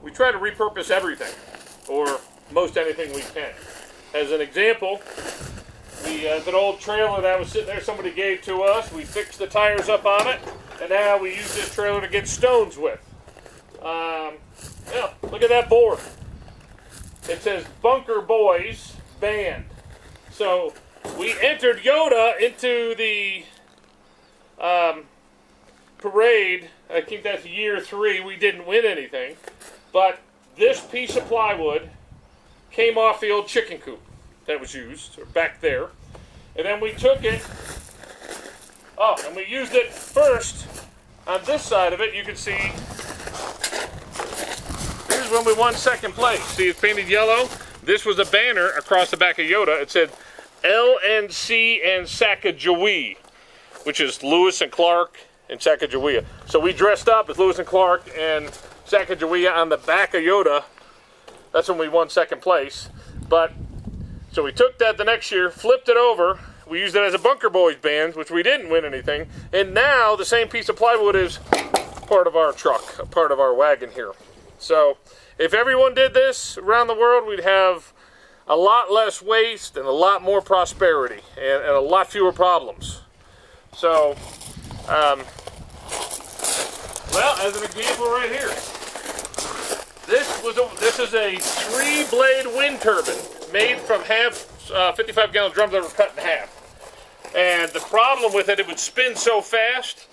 we try to repurpose everything, or most anything we can. As an example, the old trailer that was sitting there somebody gave to us, we fixed the tires up on it, and now we use this trailer to get stones with. Yeah, look at that board. It says Bunker Boys Band. So we entered Yoda into the parade. I think that's year 3. We didn't win anything. But this piece of plywood came off the old chicken coop that was used, or back there. And then we took it, and we used it first on this side of it. You can see, here's when we won second place. See, it's painted yellow. This was a banner across the back of Yoda. It said LNC and Sacagawea, which is Lewis and Clark and Sacagawea. So we dressed up as Lewis and Clark and Sacagawea on the back of Yoda. That's when we won second place. But so we took that the next year, flipped it over. We used it as a Bunker Boys band, which we didn't win anything. And now the same piece of plywood is part of our truck, part of our wagon here. So if everyone did this around the world, we'd have a lot less waste and a lot more prosperity and a lot fewer problems. So, well, as an example right here, this is a 3-blade wind turbine made from 55-gallon drums that were cut in half. And the problem with it, it would spin so fast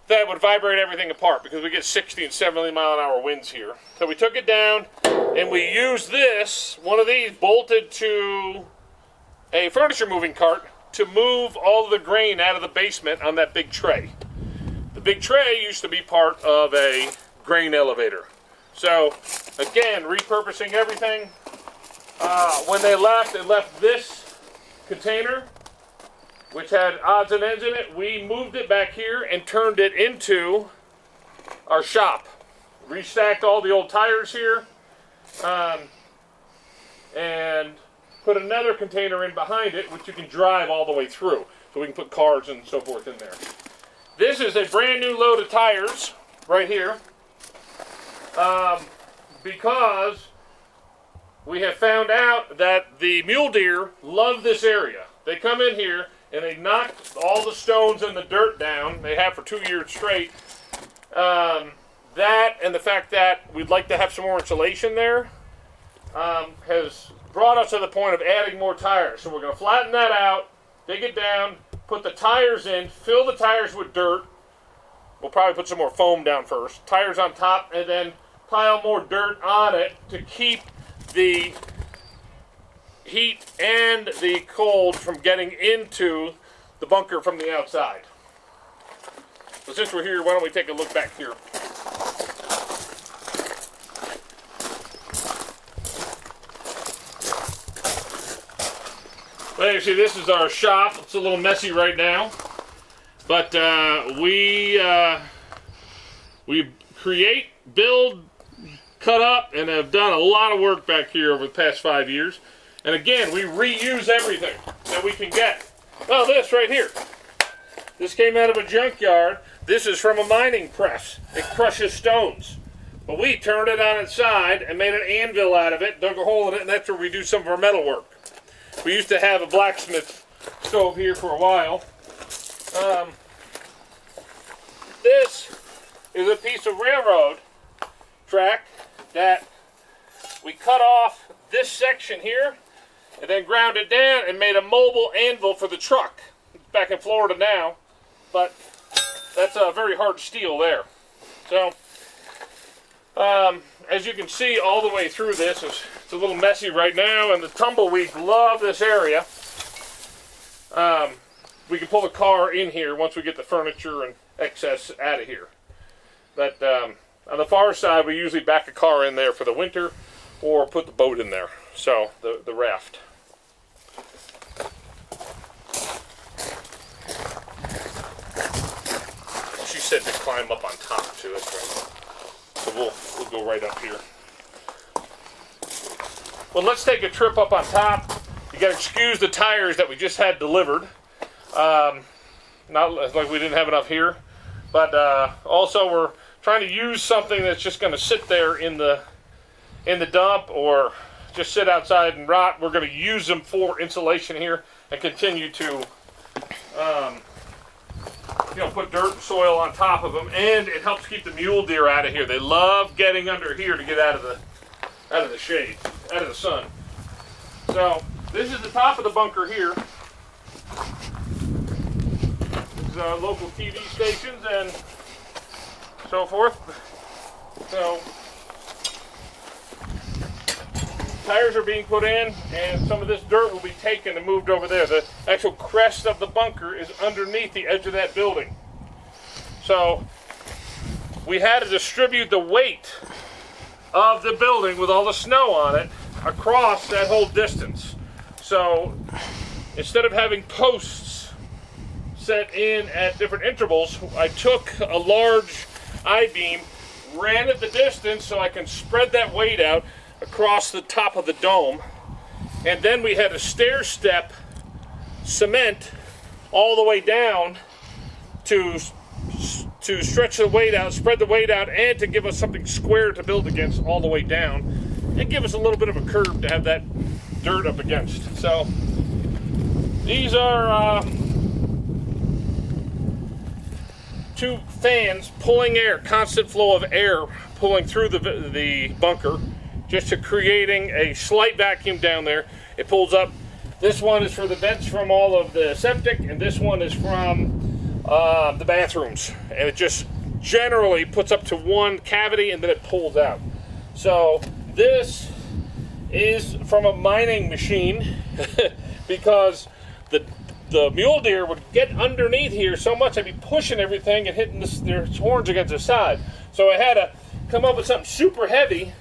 that it would vibrate everything apart because we get 60 and 70 mile an hour winds here. So we took it down and we used this, one of these bolted to a furniture moving cart to move all of the grain out of the basement on that big tray. The big tray used to be part of a grain elevator. So again, repurposing everything. When they left this container, which had odds and ends in it. We moved it back here and turned it into our shop. Restacked all the old tires here, and put another container in behind it, which you can drive all the way through. So we can put cars and so forth in there. This is a brand new load of tires right here, because we have found out that the mule deer love this area. They come in here and they knock all the stones and the dirt down. They have for 2 years straight. That and the fact that we'd like to have some more insulation there has brought us to the point of adding more tires. So we're going to flatten that out, dig it down, put the tires in, fill the tires with dirt. We'll probably put some more foam down first. Tires on top, and then pile more dirt on it to keep the heat and the cold from getting into the bunker from the outside. But since we're here, why don't we take a look back here? Well, you see, this is our shop. It's a little messy right now, but we create, build, cut up, and have done a lot of work back here over the past 5 years. And again, we reuse everything that we can get. Oh, this right here. This came out of a junkyard. This is from a mining press. It crushes stones. But we turned it on its side and made an anvil out of it, dug a hole in it, and that's where we do some of our metal work. We used to have a blacksmith stove here for a while. This is a piece of railroad track that we cut off this section here and then ground it down and made a mobile anvil for the truck. It's back in Florida now, but that's a very hard steel there. So, as you can see all the way through this, it's a little messy right now, and the tumbleweeds love this area. We can pull the car in here once we get the furniture and excess out of here. But on the far side, we usually back a car in there for the winter or put the boat in there, so the raft. She said to climb up on top too, that's right. So we'll go right up here. Well, let's take a trip up on top. You got to excuse the tires that we just had delivered. Not like we didn't have enough here, but also we're trying to use something that's just going to sit there in the in the dump or just sit outside and rot. We're going to use them for insulation here and continue to put dirt and soil on top of them, and it helps keep the mule deer out of here. They love getting under here to get out of the shade, out of the sun. So this is the top of the bunker here. This is our local TV stations and so forth. So tires are being put in, and some of this dirt will be taken and moved over there. The actual crest of the bunker is underneath the edge of that building. So we had to distribute the weight of the building with all the snow on it across that whole distance. So instead of having posts set in at different intervals, I took a large I-beam, ran it the distance so I can spread that weight out across the top of the dome, and then we had a stair step cement all the way down to stretch the weight out, spread the weight out, and to give us something square to build against all the way down, and give us a little bit of a curve to have that dirt up against. So these are two fans pulling air, constant flow of air pulling through the bunker, just to creating a slight vacuum down there. It pulls up. This one is for the vents from all of the septic, and this one is from the bathrooms. And it just generally puts up to one cavity, and then it pulls out. So this is from a mining machine because the mule deer would get underneath here so much I'd be pushing everything and hitting their horns against the side. So I had to come up with something super heavy,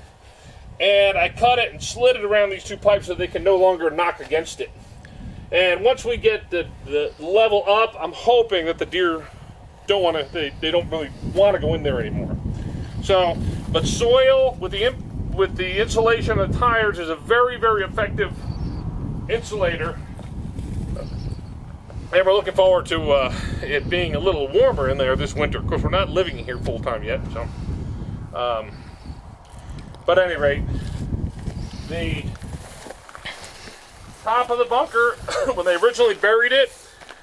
and I cut it and slid it around these two pipes so they can no longer knock against it. And once we get the level up, I'm hoping that the deer don't want to, they don't really want to go in there anymore. So, but soil with the insulation of the tires is a very, very effective insulator. And we're looking forward to it being a little warmer in there this winter. Of course, we're not living here full time yet, so. But at any rate, the top of the bunker, when they originally buried it,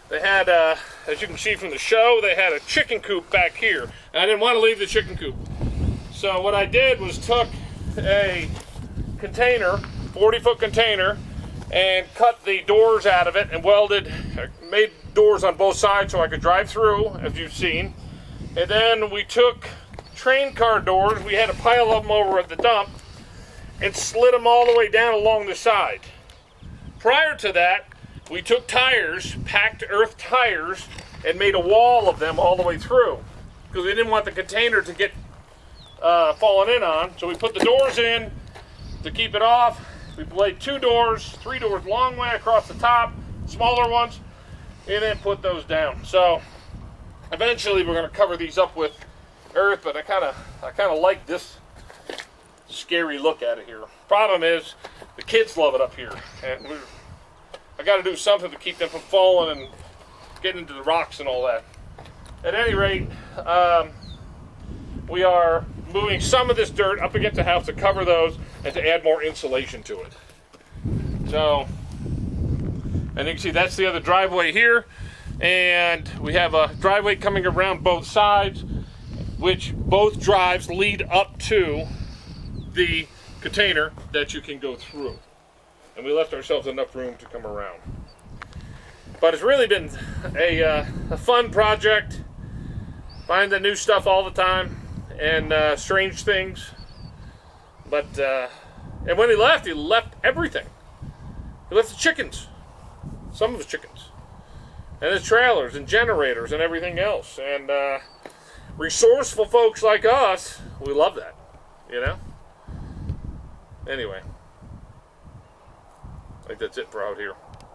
they had, as you can see from the show, they had a chicken coop back here. And I didn't want to leave the chicken coop. So what I did was took a container, 40-foot container, and cut the doors out of it and made doors on both sides so I could drive through, as you've seen. And then we took train car doors, we had a pile of them over at the dump, and slid them all the way down along the side. Prior to that, we took tires, packed earth tires, and made a wall of them all the way through, because we didn't want the container to get fallen in on. So we put the doors in to keep it off. We laid 2 doors, 3 doors long way across the top, smaller ones, and then put those down. So eventually we're going to cover these up with earth, but I kind of like this scary look at it here. Problem is, the kids love it up here, and I got to do something to keep them from falling and getting into the rocks and all that. At any rate, we are moving some of this dirt up against the house to cover those and to add more insulation to it. So, and you can see that's the other driveway here, and we have a driveway coming around both sides, which both drives lead up to the container that you can go through. And we left ourselves enough room to come around. But it's really been a fun project. Find the new stuff all the time, and strange things. But, and when he left everything. He left the chickens. Some of his chickens. And his trailers and generators and everything else. And resourceful folks like us, we love that, you know? Anyway, I think that's it for out here.